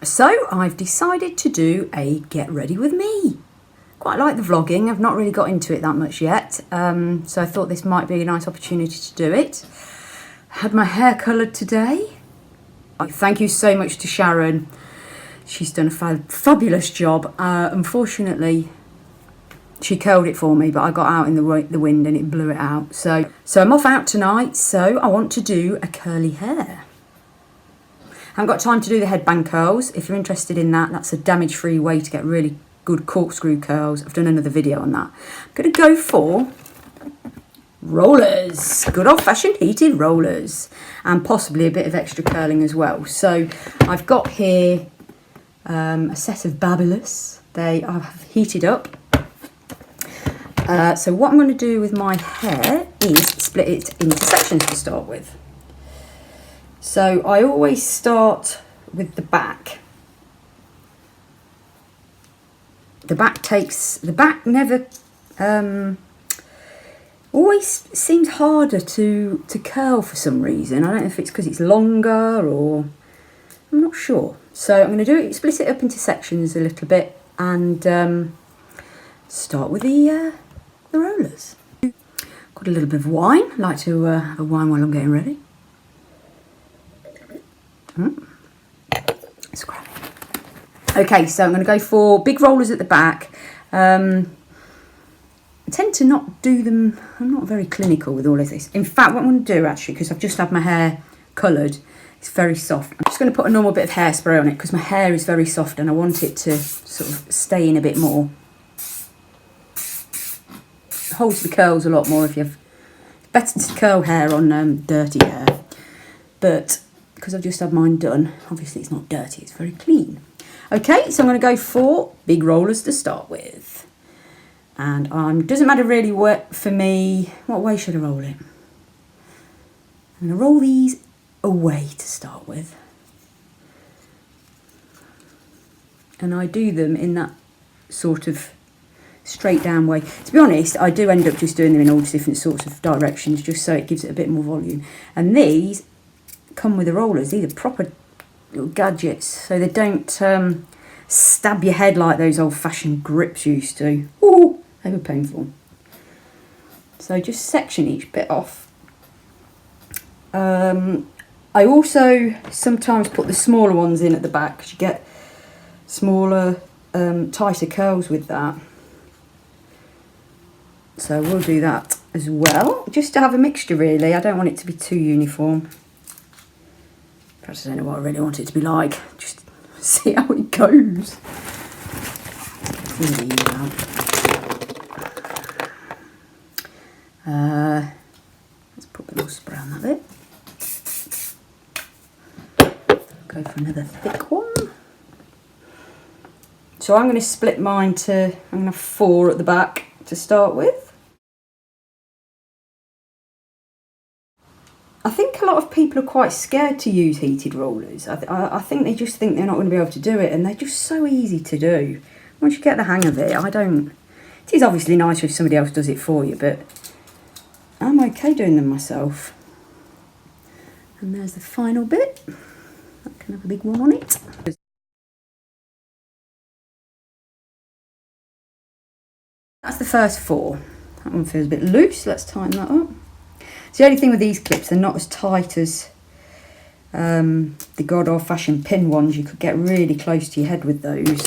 So I've decided to do a get ready with me. Quite like the vlogging. I've not really got into it that much yet. So I thought this might be a nice opportunity to do it. Had my hair coloured today. Thank you so much to Sharon. She's done a fabulous job. Unfortunately, she curled it for me, but I got out in the wind and it blew it out. So I'm off out tonight, so I want to do a curly hair. I haven't got time to do the headband curls. If you're interested in that, that's a damage-free way to get really good corkscrew curls. I've done another video on that. I'm going to go for rollers. Good old-fashioned heated rollers. And possibly a bit of extra curling as well. So I've got here a set of Babulous. They are heated up. So what I'm going to do with my hair is split it into sections to start with. So I always start with the back. The back never, always seems harder to curl for some reason. I don't know if it's because it's longer or, I'm not sure. So I'm going to do it, split it up into sections a little bit and start with the rollers. Got a little bit of wine. I like to have a wine while I'm getting ready. It's crap. Okay, so I'm going to go for big rollers at the back. I tend to not do them, I'm not very clinical with all of this. In fact, what I'm going to do actually, because I've just had my hair coloured, it's very soft. I'm just going to put a normal bit of hairspray on it because my hair is very soft and I want it to sort of stay in a bit more. It holds the curls a lot more if you have, it's better to curl hair on dirty hair. But because I've just had mine done, obviously it's not dirty, it's very clean. Okay, so I'm going to go for big rollers to start with. And doesn't matter really what for me, what way should I roll it? I'm going to roll these away to start with. And I do them in that sort of straight down way. To be honest, I do end up just doing them in all different sorts of directions just so it gives it a bit more volume. And these come with the rollers. These are proper little gadgets so they don't stab your head like those old-fashioned grips used to. Ooh, they were painful. So just section each bit off. I also sometimes put the smaller ones in at the back because you get smaller, tighter curls with that. So we'll do that as well, just to have a mixture really. I don't want it to be too uniform. Perhaps I don't know what I really want it to be like. Just see how it goes. Let's put a little spray on that bit. Go for another thick one. So I'm going to split mine to, I'm going to have 4 at the back to start with. I think a lot of people are quite scared to use heated rollers. I think they just think they're not going to be able to do it, and they're just so easy to do. Once you get the hang of it, it is obviously nicer if somebody else does it for you, but I'm okay doing them myself. And there's the final bit. That can have a big one on it. That's the first 4. That one feels a bit loose. Let's tighten that up. The only thing with these clips, they're not as tight as the god old-fashioned pin ones. You could get really close to your head with those.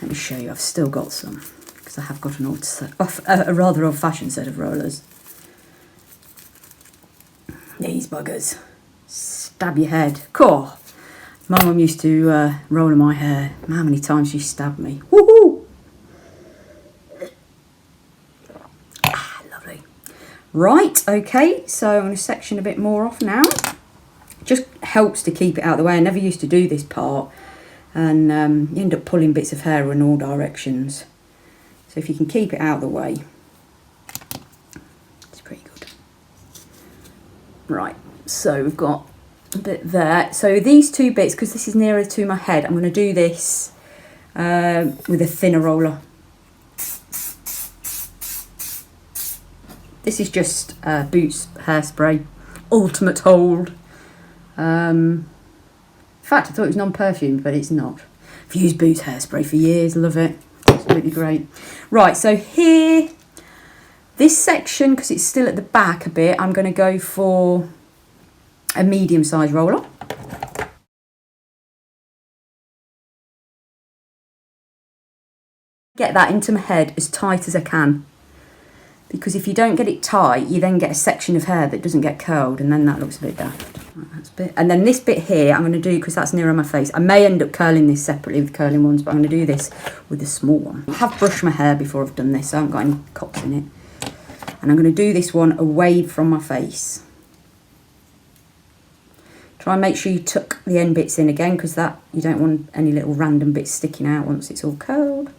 Let me show you, I've still got some because I have got a rather old-fashioned set of rollers. These buggers stab your head. Cool. My mum used to roll in my hair. How many times she stabbed me? Woohoo! Right, okay, so I'm going to section a bit more off now. Just helps to keep it out of the way. I never used to do this part, and you end up pulling bits of hair in all directions. So if you can keep it out of the way, it's pretty good. Right, so we've got a bit there. So these 2 bits, because this is nearer to my head, I'm going to do this with a thinner roller. This is just Boots hairspray, ultimate hold. fact, I thought it was non-perfumed, but it's not. I've used Boots hairspray for years, love it. Absolutely great. Right, so here, this section, because it's still at the back a bit, I'm going to go for a medium-sized roller. Get that into my head as tight as I can, because if you don't get it tight, you then get a section of hair that doesn't get curled, and then that looks a bit daft. Right, that's a bit. And then this bit here, I'm going to do, because that's nearer my face. I may end up curling this separately with curling ones, but I'm going to do this with the small one. I have brushed my hair before I've done this, so I haven't got any cops in it. And I'm going to do this one away from my face. Try and make sure you tuck the end bits in again, because that you don't want any little random bits sticking out once it's all curled.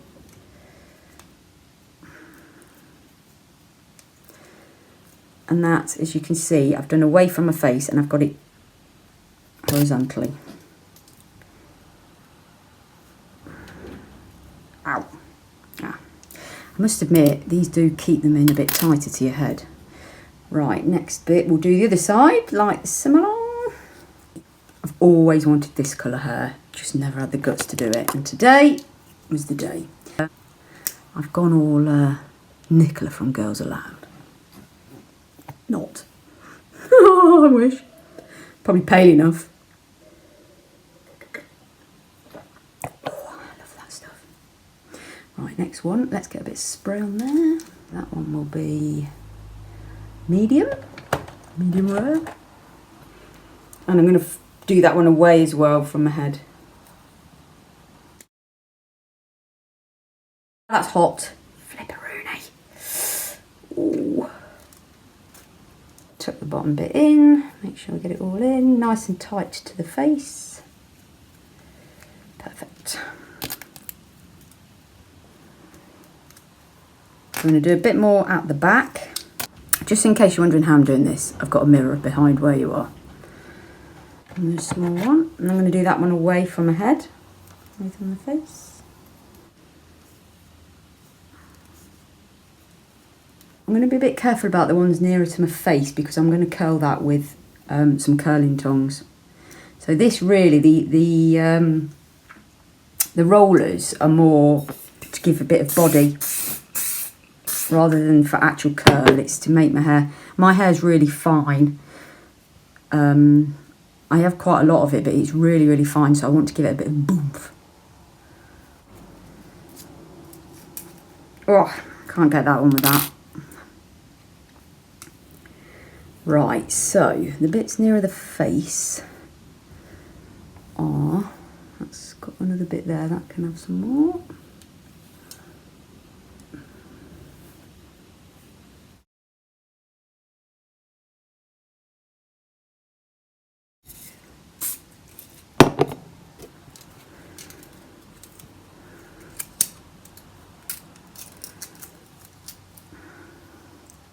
And that, as you can see, I've done away from my face and I've got it horizontally. Ow. Ah. I must admit, these do keep them in a bit tighter to your head. Right, next bit, we'll do the other side, like similar. I've always wanted this colour hair, just never had the guts to do it. And today was the day. I've gone all Nicola from Girls Aloud. Not. Oh, I wish. Probably pale enough. Oh, I love that stuff. Right, next one. Let's get a bit of spray on there. That one will be medium rare. And I'm going to do that one away as well from my head. That's hot. Flipperoonie. Ooh. Tuck the bottom bit in, make sure we get it all in, nice and tight to the face. Perfect. I'm going to do a bit more at the back. Just in case you're wondering how I'm doing this, I've got a mirror behind where you are. And a small one, and I'm going to do that one away from my head, away from the face. I'm going to be a bit careful about the ones nearer to my face, because I'm going to curl that with some curling tongs. So this really, the rollers are more to give a bit of body rather than for actual curl. It's to make my hair's really fine. I have quite a lot of it, but it's really, really fine, so I want to give it a bit of boomph. Oh, can't get that one with that. Right, so the bits nearer the face are, that's got another bit there, that can have some more.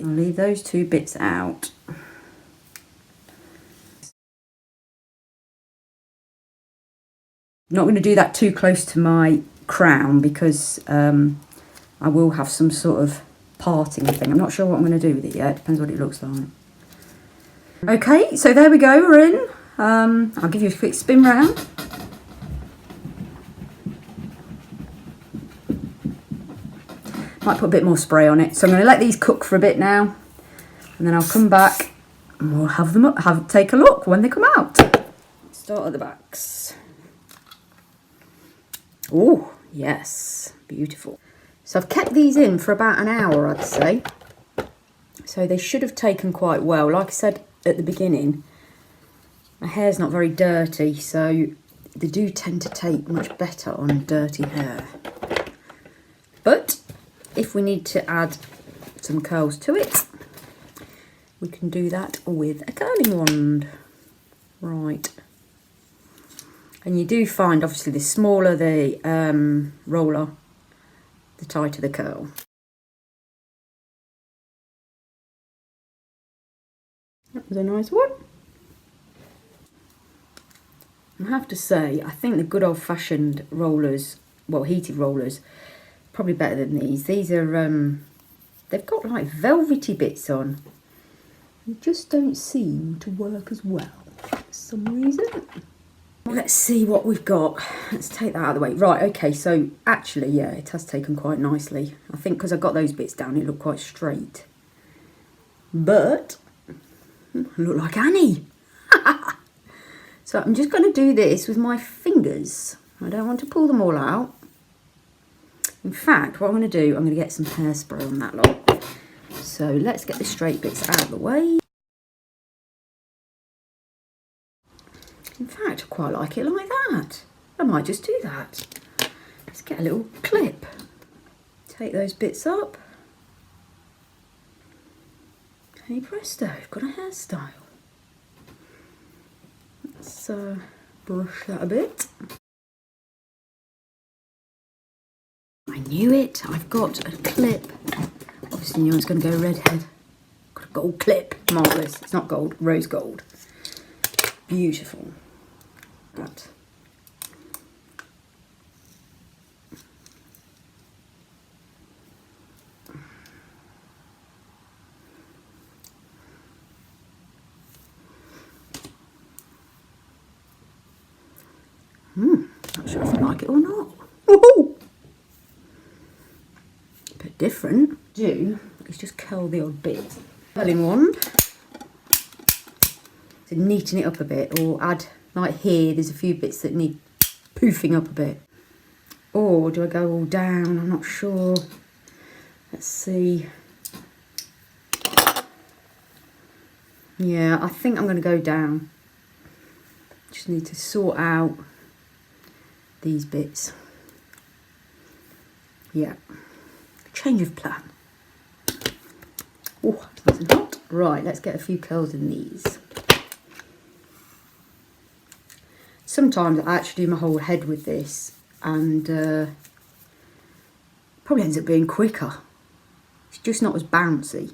I'll leave those two bits out. I'm not going to do that too close to my crown, because I will have some sort of parting thing. I'm not sure what I'm going to do with it yet. Depends what it looks like. Okay, so there we go. We're in. I'll give you a quick spin round. Might put a bit more spray on it. So I'm going to let these cook for a bit now, and then I'll come back and we'll have them take a look when they come out. Start at the backs. Oh, yes, beautiful. So I've kept these in for about an hour, I'd say. So they should have taken quite well. Like I said at the beginning, my hair's not very dirty, so they do tend to take much better on dirty hair. But if we need to add some curls to it, we can do that with a curling wand. Right. And you do find, obviously, the smaller the roller, the tighter the curl. That was a nice one. I have to say, I think the good old-fashioned rollers, well, heated rollers, probably better than these. These are, they've got like velvety bits on. They just don't seem to work as well for some reason. Let's see what we've got. Let's take that out of the way. Right, okay, so actually, yeah, it has taken quite nicely. I think because I got those bits down, it looked quite straight. But, I look like Annie. So I'm just going to do this with my fingers. I don't want to pull them all out. In fact, what I'm going to do, I'm going to get some hairspray on that lot. So let's get the straight bits out of the way. In fact, I quite like it like that. I might just do that. Let's get a little clip. Take those bits up. Hey presto, I've got a hairstyle. Let's brush that a bit. I knew it. I've got a clip. Obviously, you know it's going to go redhead. Got a gold clip. Marvellous. It's not gold, rose gold. Beautiful. But not sure if I like it or not. Woohoo! A bit different. Is just curl the odd bit. Curling wand to neaten it up a bit, or add, like here, there's a few bits that need poofing up a bit. Or do I go all down? I'm not sure. Let's see. Yeah, I think I'm going to go down. Just need to sort out these bits. Yeah. Change of plan. Oh, nice and hot. Right, let's get a few curls in these. Sometimes I actually do my whole head with this, and probably ends up being quicker. It's just not as bouncy,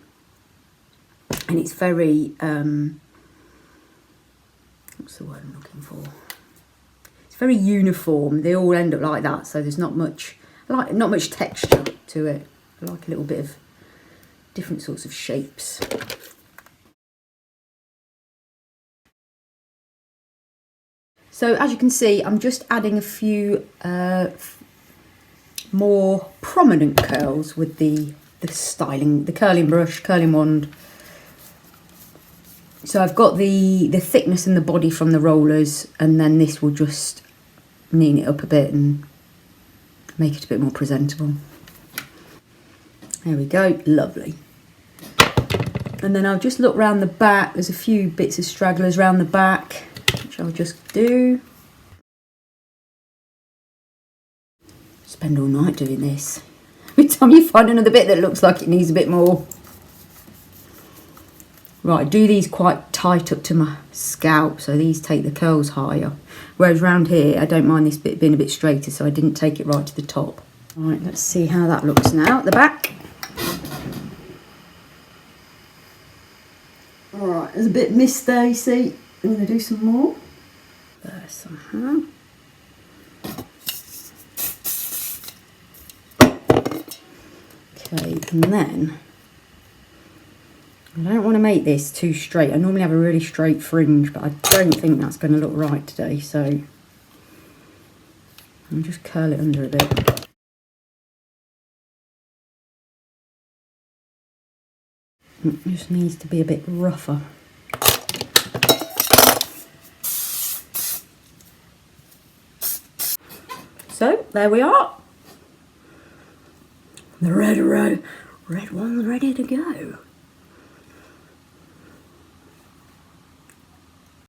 and it's very what's the word I'm looking for? It's very uniform. They all end up like that, so there's not much texture to it. I like a little bit of different sorts of shapes. So as you can see, I'm just adding a few more prominent curls with the styling, the curling brush, curling wand. So I've got the thickness and the body from the rollers, and then this will just neaten it up a bit and make it a bit more presentable. There we go, lovely. And then I'll just look round the back. There's a few bits of stragglers round the back, which I'll just do. Spend all night doing this. Every time you find another bit that looks like it needs a bit more. Right, I do these quite tight up to my scalp, so these take the curls higher. Whereas round here, I don't mind this bit being a bit straighter, so I didn't take it right to the top. Right, let's see how that looks now at the back. Alright, there's a bit missed there, you see. I'm going to do some more. There somehow. Okay, and then I don't want to make this too straight. I normally have a really straight fringe, but I don't think that's going to look right today, so I'll just curl it under a bit. It just needs to be a bit rougher. So, there we are. The red one's ready to go.